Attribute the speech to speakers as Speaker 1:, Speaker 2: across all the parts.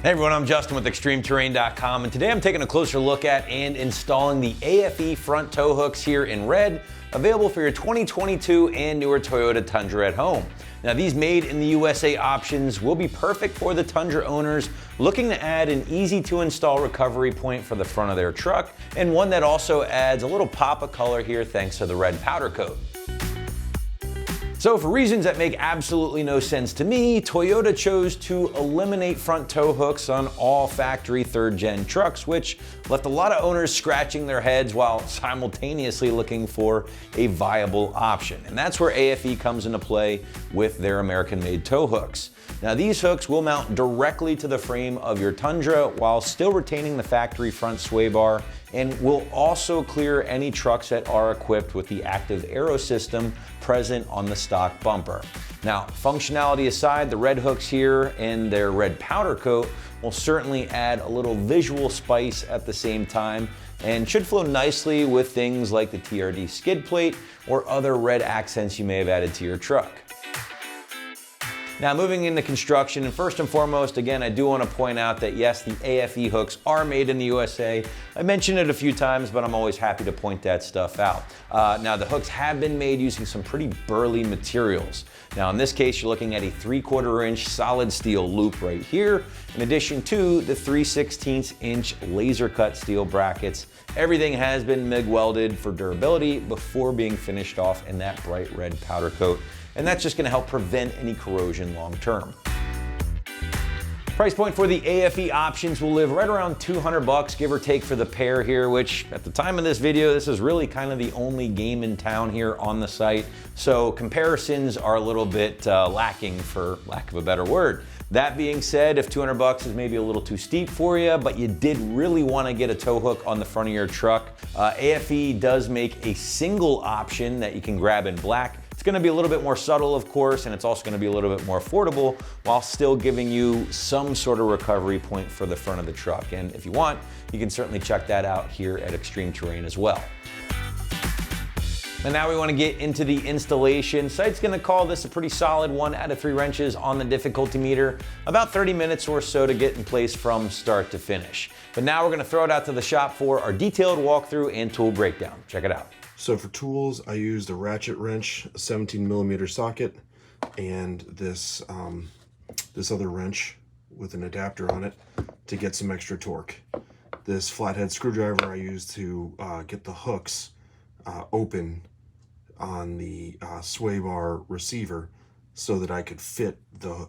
Speaker 1: Hey everyone, I'm Justin with ExtremeTerrain.com, and today I'm taking a closer look at and installing the AFE front tow hooks here in red, available for your 2022 and newer Toyota Tundra at home. Now these made in the USA options will be perfect for the Tundra owners looking to add an easy to install recovery point for the front of their truck, and one that also adds a little pop of color here thanks to the red powder coat. So for reasons that make absolutely no sense to me, Toyota chose to eliminate front tow hooks on all factory third-gen trucks, which left a lot of owners scratching their heads while simultaneously looking for a viable option. And that's where AFE comes into play with their American-made tow hooks. Now these hooks will mount directly to the frame of your Tundra while still retaining the factory front sway bar, and will also clear any trucks that are equipped with the active aero system present on the stock bumper. Now, functionality aside, the red hooks here and their red powder coat will certainly add a little visual spice at the same time, and should flow nicely with things like the TRD skid plate or other red accents you may have added to your truck. Now moving into construction, and first and foremost, again, I do want to point out that yes, the AFE hooks are made in the USA. I mentioned it a few times, but I'm always happy to point that stuff out. Now the hooks have been made using some pretty burly materials. Now in this case, you're looking at a 3/4 inch solid steel loop right here, in addition to the 3/16 inch laser cut steel brackets. Everything has been MIG welded for durability before being finished off in that bright red powder coat, and that's just going to help prevent any corrosion long term. Price point for the AFE options will live right around $200, give or take, for the pair here, which at the time of this video, this is really kind of the only game in town here on the site. So comparisons are a little bit lacking, for lack of a better word. That being said, if $200 is maybe a little too steep for you, but you did really want to get a tow hook on the front of your truck, AFE does make a single option that you can grab in black. It's going to be a little bit more subtle, of course, and it's also going to be a little bit more affordable while still giving you some sort of recovery point for the front of the truck. And if you want, you can certainly check that out here at Extreme Terrain as well. And now we want to get into the installation. Site's going to call this a pretty solid 1 out of 3 wrenches on the difficulty meter, about 30 minutes or so to get in place from start to finish. But now we're going to throw it out to the shop for our detailed walkthrough and tool breakdown. Check it out.
Speaker 2: So for tools, I used a ratchet wrench, a 17mm socket, and this this other wrench with an adapter on it to get some extra torque. This flathead screwdriver I used to get the hooks open on the sway bar receiver so that I could fit the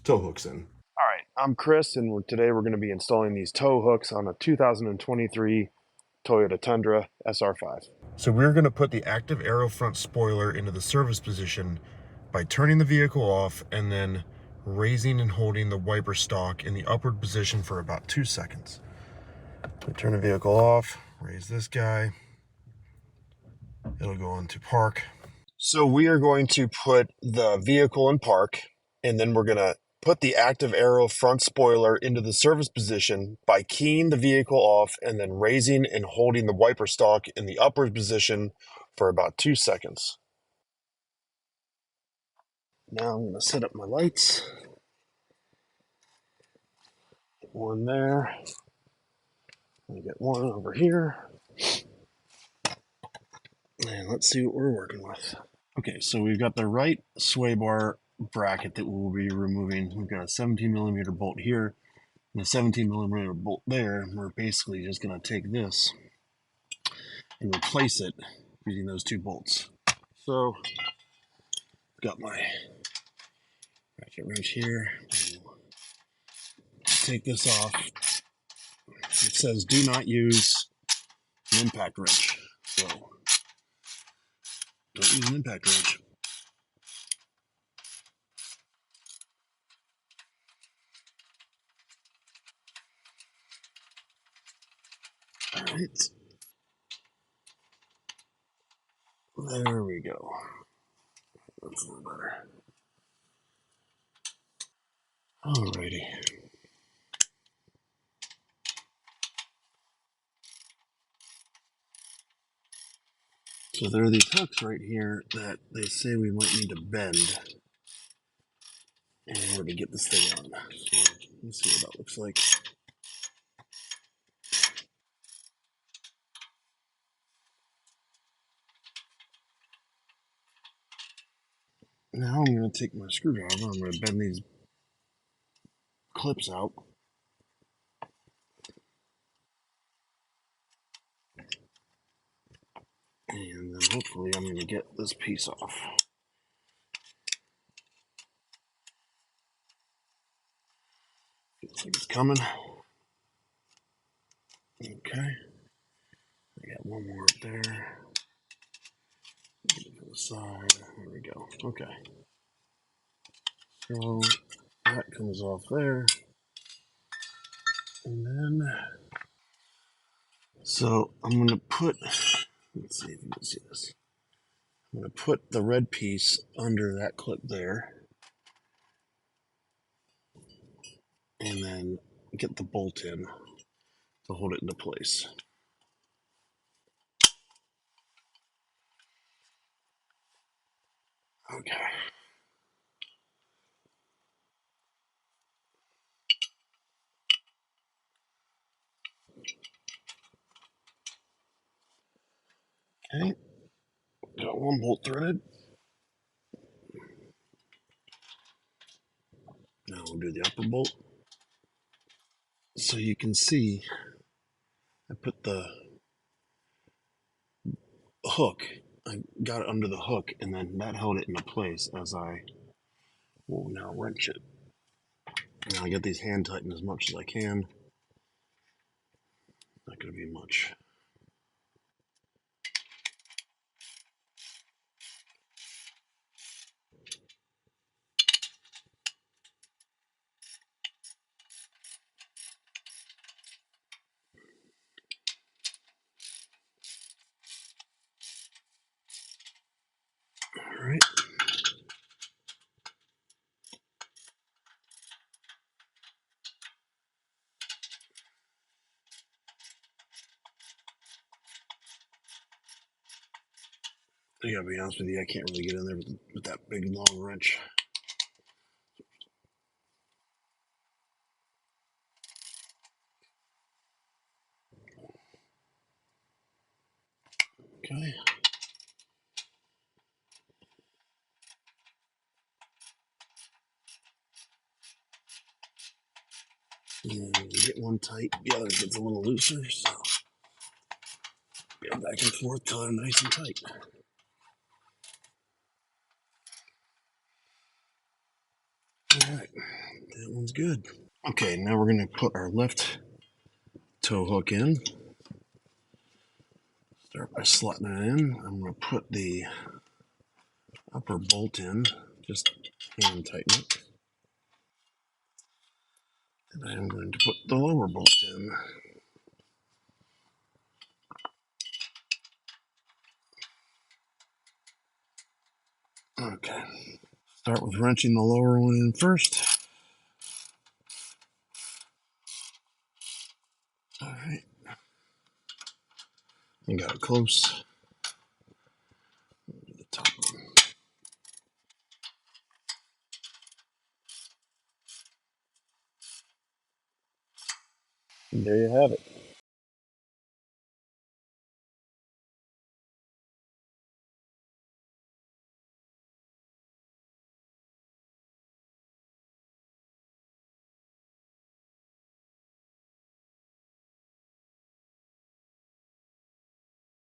Speaker 2: tow hooks in.
Speaker 3: All right, I'm Chris, and today we're going to be installing these tow hooks on a 2023 Toyota Tundra SR5.
Speaker 2: So we're going to put the active aero front spoiler into the service position by turning the vehicle off and then raising and holding the wiper stalk in the upward position for about 2 seconds. So turn the vehicle off, raise this guy, it'll go into park.
Speaker 3: So we are going to put the vehicle in park, and then we're going to put the active aero front spoiler into the service position by keying the vehicle off and then raising and holding the wiper stalk in the upward position for about 2 seconds. Now I'm going to set up my lights. Get one there. I get one over here. And let's see what we're working with. Okay, so we've got the right sway bar bracket that we'll be removing. We've got a 17mm bolt here and a 17mm bolt there. We're basically just going to take this and replace it using those 2 bolts. So got my ratchet wrench here. Take this off. It says do not use an impact wrench, so don't use an impact wrench. All right, there we go. That's a little better. Alrighty. So there are these hooks right here that they say we might need to bend in order to get this thing on. So Let's see what that looks like. Now I'm going to take my screwdriver. I'm going to bend these clips out. And then hopefully I'm going to get this piece off. Feels like it's coming. Okay. I got one more up there. Get it to the side. There we go. Okay. So that comes off there. And then, so I'm going to put, let's see if you can see this. I'm going to put the red piece under that clip there. And then get the bolt in to hold it into place. Okay. Okay. Got one bolt threaded. Now we'll do the upper bolt. So you can see I put the hook, I got it under the hook, and then that held it into place as I will now wrench it. Now I get these hand tightened as much as I can. Not going to be much. All right. I gotta be honest with you, I can't really get in there with that big long wrench. Okay. And when you get one tight, the other gets a little looser, so go back and forth till they're nice and tight. All right, that one's good. Okay, now we're gonna put our left tow hook in. Start by slotting it in. I'm gonna put the upper bolt in, just hand tighten it. And I'm going to put the lower bolt in. Okay. Start with wrenching the lower one in first. All right. I got it close. The top one. And there you have it.